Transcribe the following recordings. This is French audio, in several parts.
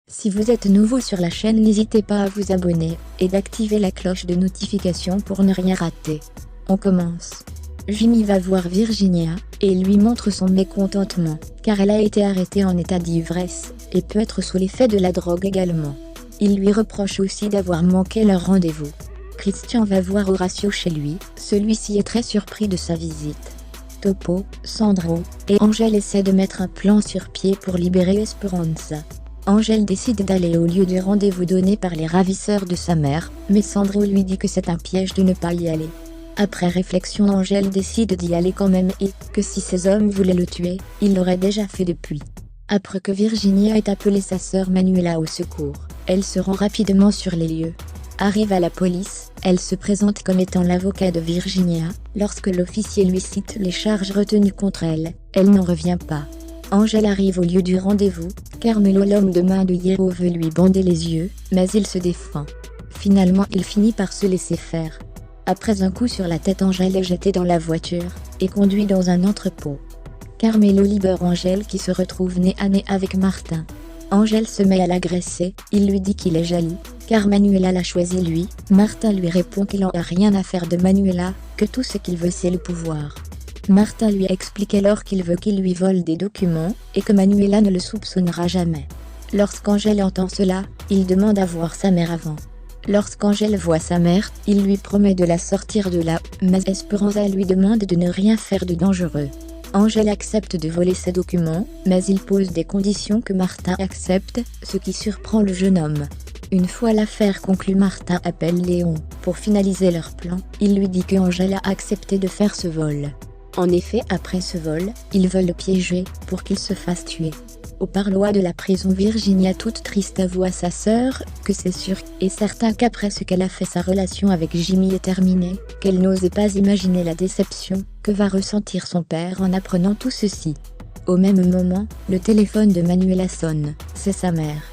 Si vous êtes nouveau sur la chaîne, n'hésitez pas à vous abonner et d'activer la cloche de notification pour ne rien rater. On commence. Jimmy va voir Virginia et lui montre son mécontentement, car elle a été arrêtée en état d'ivresse et peut être sous l'effet de la drogue également. Il lui reproche aussi d'avoir manqué leur rendez-vous. Christian va voir Horacio chez lui, celui-ci est très surpris de sa visite. Topo, Sandro et Angel essaient de mettre un plan sur pied pour libérer Esperanza. Angel décide d'aller au lieu du rendez-vous donné par les ravisseurs de sa mère, mais Sandro lui dit que c'est un piège de ne pas y aller. Après réflexion, Angel décide d'y aller quand même et que si ces hommes voulaient le tuer, ils l'auraient déjà fait depuis. Après que Virginia ait appelé sa sœur Manuela au secours, elle se rend rapidement sur les lieux. Arrive à la police, elle se présente comme étant l'avocat de Virginia. Lorsque l'officier lui cite les charges retenues contre elle, elle n'en revient pas. Angel arrive au lieu du rendez-vous. Carmelo, l'homme de main de Hierro, veut lui bander les yeux, mais il se défend. Finalement, il finit par se laisser faire. Après un coup sur la tête, Angel est jeté dans la voiture et conduit dans un entrepôt. Carmelo libère Angel qui se retrouve nez à nez avec Martin. Angel se met à l'agresser, il lui dit qu'il est jaloux, car Manuela l'a choisi lui. Martin lui répond qu'il n'en a rien à faire de Manuela, que tout ce qu'il veut c'est le pouvoir. Martin lui explique alors qu'il veut qu'il lui vole des documents, et que Manuela ne le soupçonnera jamais. Lorsqu'Angel entend cela, il demande à voir sa mère avant. Lorsqu'Angel voit sa mère, il lui promet de la sortir de là, mais Esperanza lui demande de ne rien faire de dangereux. Angel accepte de voler ses documents, mais il pose des conditions que Martin accepte, ce qui surprend le jeune homme. Une fois l'affaire conclue, Martin appelle Léon. Pour finaliser leur plan, il lui dit que Angel a accepté de faire ce vol. En effet, après ce vol, ils veulent le piéger pour qu'il se fasse tuer. Au parloir de la prison, Virginia, toute triste, avoue à sa sœur que c'est sûr et certain qu'après ce qu'elle a fait, sa relation avec Jimmy est terminée, qu'elle n'osait pas imaginer la déception que va ressentir son père en apprenant tout ceci. Au même moment, le téléphone de Manuela sonne, c'est sa mère.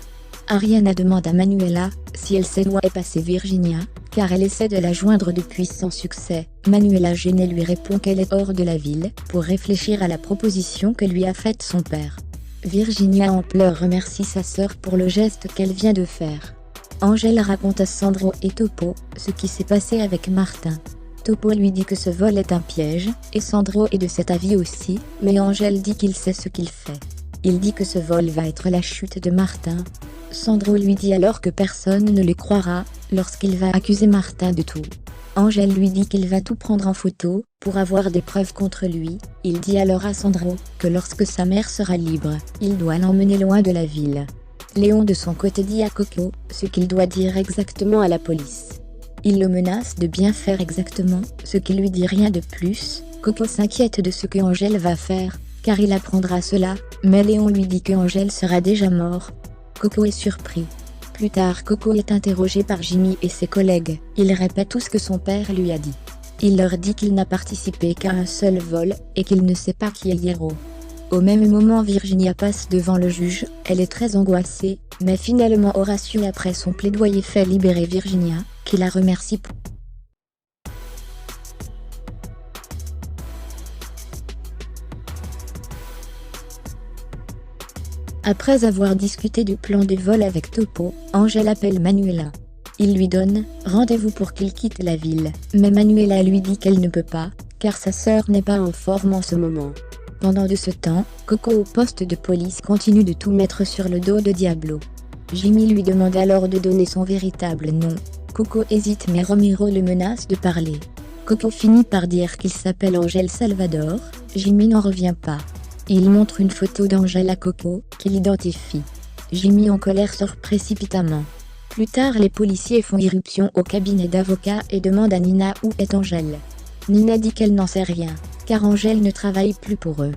Ariana demande à Manuela si elle sait où est passée Virginia, car elle essaie de la joindre depuis sans succès. Manuela, gênée, lui répond qu'elle est hors de la ville pour réfléchir à la proposition que lui a faite son père. Virginia en pleurs remercie sa sœur pour le geste qu'elle vient de faire. Angel raconte à Sandro et Topo ce qui s'est passé avec Martin. Topo lui dit que ce vol est un piège, et Sandro est de cet avis aussi, mais Angel dit qu'il sait ce qu'il fait. Il dit que ce vol va être la chute de Martin. Sandro lui dit alors que personne ne le croira lorsqu'il va accuser Martin de tout. Angel lui dit qu'il va tout prendre en photo pour avoir des preuves contre lui. Il dit alors à Sandro que lorsque sa mère sera libre, il doit l'emmener loin de la ville. Léon de son côté dit à Coco ce qu'il doit dire exactement à la police. Il le menace de bien faire exactement ce qu'il lui dit, rien de plus. Coco s'inquiète de ce que Angel va faire, car il apprendra cela, mais Léon lui dit que Angel sera déjà mort. Coco est surpris. Plus tard, Coco est interrogé par Jimmy et ses collègues. Il répète tout ce que son père lui a dit. Il leur dit qu'il n'a participé qu'à un seul vol et qu'il ne sait pas qui est Hierro. Au même moment, Virginia passe devant le juge. Elle est très angoissée, mais finalement Horacio, après son plaidoyer, fait libérer Virginia, qui la remercie pour Après avoir discuté du plan de vol avec Topo, Angel appelle Manuela. Il lui donne rendez-vous pour qu'il quitte la ville, mais Manuela lui dit qu'elle ne peut pas, car sa sœur n'est pas en forme en ce moment. Pendant de ce temps, Coco au poste de police continue de tout mettre sur le dos de Diablo. Jimmy lui demande alors de donner son véritable nom. Coco hésite, mais Romero le menace de parler. Coco finit par dire qu'il s'appelle Angel Salvador. Jimmy n'en revient pas. Il montre une photo d'Angel à Coco, qui l'identifie. Jimmy en colère sort précipitamment. Plus tard, les policiers font irruption au cabinet d'avocat et demandent à Nina où est Angel. Nina dit qu'elle n'en sait rien, car Angel ne travaille plus pour eux.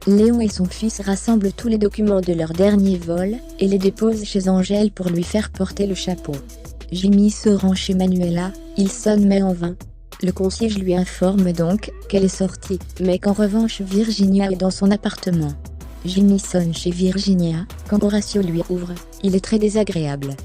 Léon et son fils rassemblent tous les documents de leur dernier vol et les déposent chez Angel pour lui faire porter le chapeau. Jimmy se rend chez Manuela, il sonne mais en vain. Le concierge lui informe donc qu'elle est sortie, mais qu'en revanche Virginia est dans son appartement. Jimmy sonne chez Virginia, quand Horacio lui ouvre, il est très désagréable.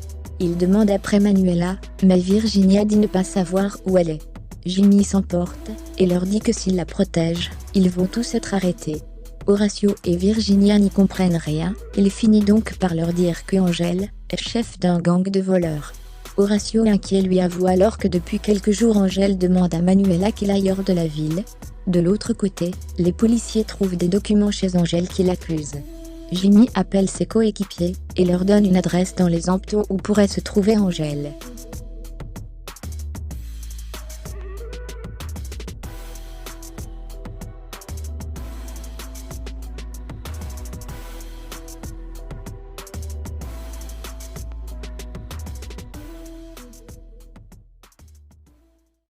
Il demande après Manuela, mais Virginia dit ne pas savoir où elle est. Jimmy s'emporte, et leur dit que s'il la protège, ils vont tous être arrêtés. Horacio et Virginia n'y comprennent rien, il finit donc par leur dire que Angel est chef d'un gang de voleurs. Horacio, inquiet, lui avoue alors que depuis quelques jours Angel demande à Manuela qu'il aille hors de la ville. De l'autre côté, les policiers trouvent des documents chez Angel qui l'accusent. Jimmy appelle ses coéquipiers et leur donne une adresse dans les Hamptons où pourrait se trouver Angel.